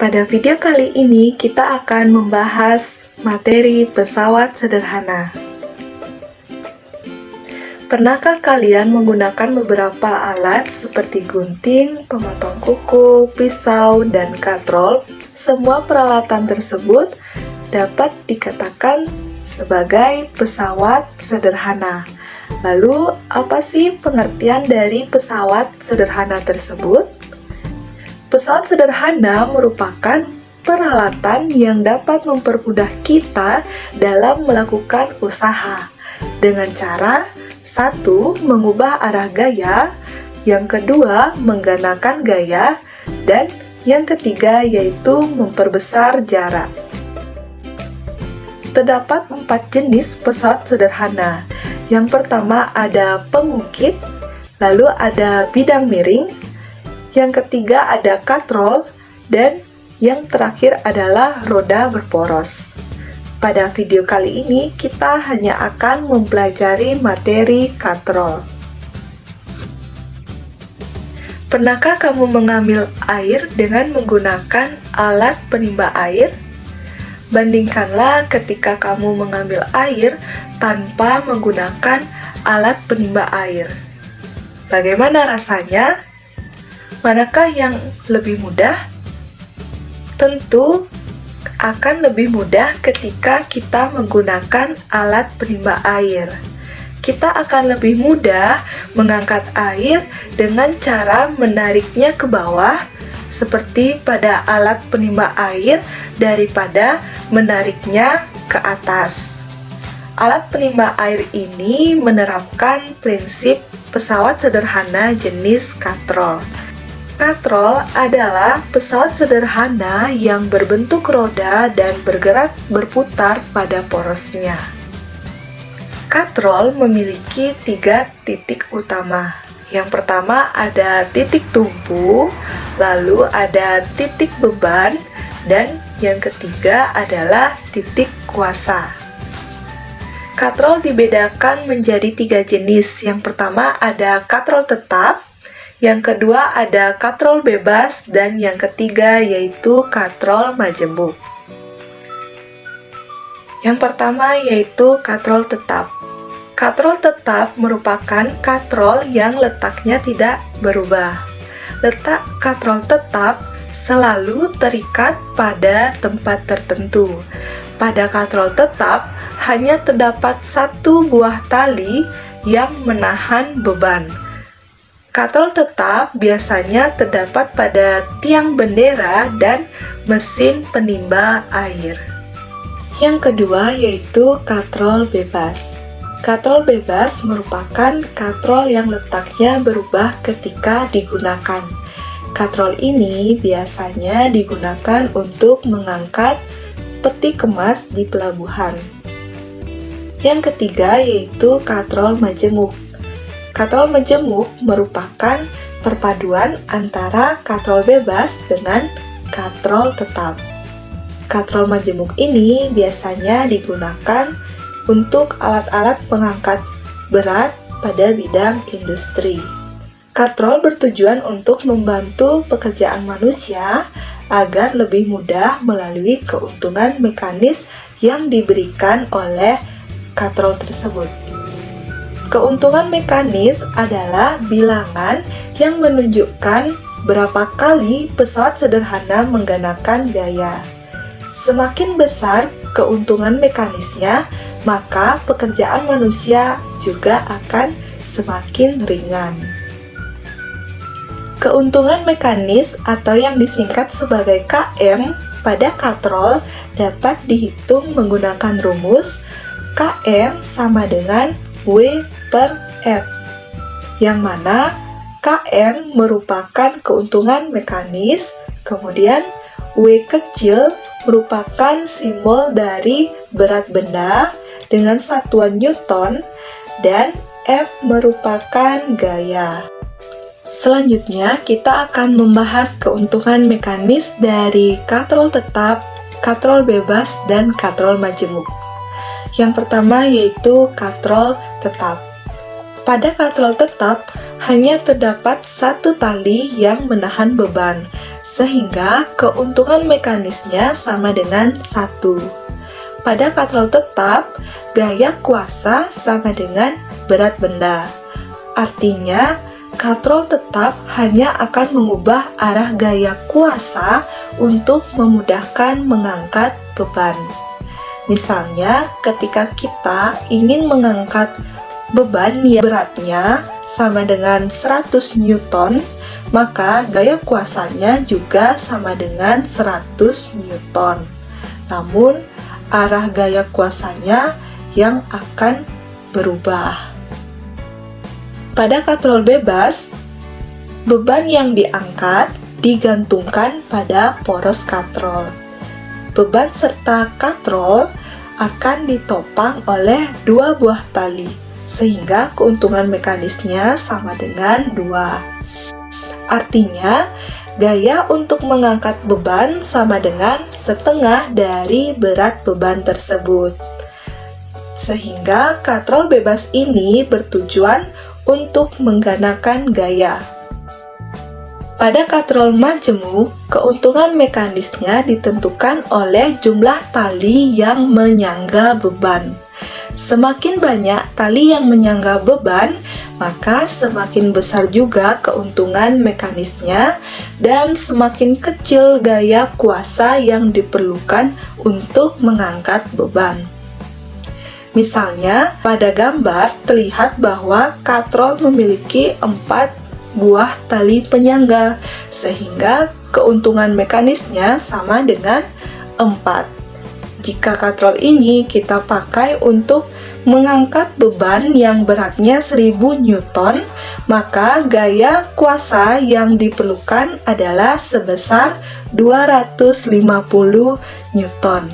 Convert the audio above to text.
Pada video kali ini kita akan membahas materi pesawat sederhana. Pernahkah kalian menggunakan beberapa alat seperti gunting, pemotong kuku, pisau, dan katrol? Semua peralatan tersebut dapat dikatakan sebagai pesawat sederhana. Lalu, apa sih pengertian dari pesawat sederhana tersebut? Pesawat sederhana merupakan peralatan yang dapat mempermudah kita dalam melakukan usaha dengan cara satu, mengubah arah gaya, yang kedua, menggandakan gaya, dan yang ketiga yaitu memperbesar jarak. Terdapat 4 jenis pesawat sederhana. Yang pertama ada pengukit, lalu ada bidang miring, yang ketiga ada katrol, dan yang terakhir adalah roda berporos. Pada video kali ini kita hanya akan mempelajari materi katrol. Pernahkah kamu mengambil air dengan menggunakan alat penimba air? Bandingkanlah ketika kamu mengambil air tanpa menggunakan alat penimba air. Bagaimana rasanya? Manakah yang lebih mudah? Tentu akan lebih mudah ketika kita menggunakan alat penimba air. Kita akan lebih mudah mengangkat air dengan cara menariknya ke bawah seperti pada alat penimba air daripada menariknya ke atas. Alat penimba air ini menerapkan prinsip pesawat sederhana jenis katrol. Katrol adalah pesawat sederhana yang berbentuk roda dan bergerak berputar pada porosnya. Katrol memiliki 3 titik utama. Yang pertama ada titik tumpu, lalu ada titik beban, dan yang ketiga adalah titik kuasa. Katrol dibedakan menjadi 3 jenis. Yang pertama ada katrol tetap, yang kedua ada katrol bebas, dan yang ketiga yaitu katrol majemuk. Yang pertama yaitu katrol tetap. Katrol tetap merupakan katrol yang letaknya tidak berubah. Letak katrol tetap selalu terikat pada tempat tertentu. Pada katrol tetap hanya terdapat 1 buah tali yang menahan beban. Katrol tetap biasanya terdapat pada tiang bendera dan mesin penimba air. Yang kedua yaitu katrol bebas. Katrol bebas merupakan katrol yang letaknya berubah ketika digunakan. Katrol ini biasanya digunakan untuk mengangkat peti kemas di pelabuhan. Yang ketiga yaitu katrol majemuk. Katrol majemuk merupakan perpaduan antara katrol bebas dengan katrol tetap. Katrol majemuk ini biasanya digunakan untuk alat-alat pengangkat berat pada bidang industri. Katrol bertujuan untuk membantu pekerjaan manusia agar lebih mudah melalui keuntungan mekanis yang diberikan oleh katrol tersebut. Keuntungan mekanis adalah bilangan yang menunjukkan berapa kali pesawat sederhana menggandakan gaya. Semakin besar keuntungan mekanisnya, maka pekerjaan manusia juga akan semakin ringan. Keuntungan mekanis atau yang disingkat sebagai KM pada katrol dapat dihitung menggunakan rumus KM sama dengan W per F, yang mana KM merupakan keuntungan mekanis, kemudian W kecil merupakan simbol dari berat benda dengan satuan Newton, dan F merupakan gaya. Selanjutnya, kita akan membahas keuntungan mekanis dari katrol tetap, katrol bebas, dan katrol majemuk. Yang pertama yaitu katrol tetap. Pada katrol tetap hanya terdapat 1 tali yang menahan beban, sehingga keuntungan mekanisnya sama dengan 1. Pada katrol tetap, gaya kuasa sama dengan berat benda. Artinya, katrol tetap hanya akan mengubah arah gaya kuasa untuk memudahkan mengangkat beban. Misalnya, ketika kita ingin mengangkat beban yang beratnya sama dengan 100 Newton, maka gaya kuasanya juga sama dengan 100 Newton. Namun, arah gaya kuasanya yang akan berubah. Pada katrol bebas, beban yang diangkat digantungkan pada poros katrol. Beban serta katrol akan ditopang oleh 2 buah tali, sehingga keuntungan mekanisnya sama dengan 2. Artinya, gaya untuk mengangkat beban sama dengan setengah dari berat beban tersebut. Sehingga katrol bebas ini bertujuan untuk menggunakan gaya. Pada katrol majemuk, keuntungan mekanisnya ditentukan oleh jumlah tali yang menyangga beban. Semakin banyak tali yang menyangga beban, maka semakin besar juga keuntungan mekanisnya dan semakin kecil gaya kuasa yang diperlukan untuk mengangkat beban. Misalnya, pada gambar terlihat bahwa katrol memiliki 4 buah tali penyangga, sehingga keuntungan mekanisnya sama dengan 4. Jika katrol ini kita pakai untuk mengangkat beban yang beratnya 1000 Newton, maka gaya kuasa yang diperlukan adalah sebesar 250 Newton.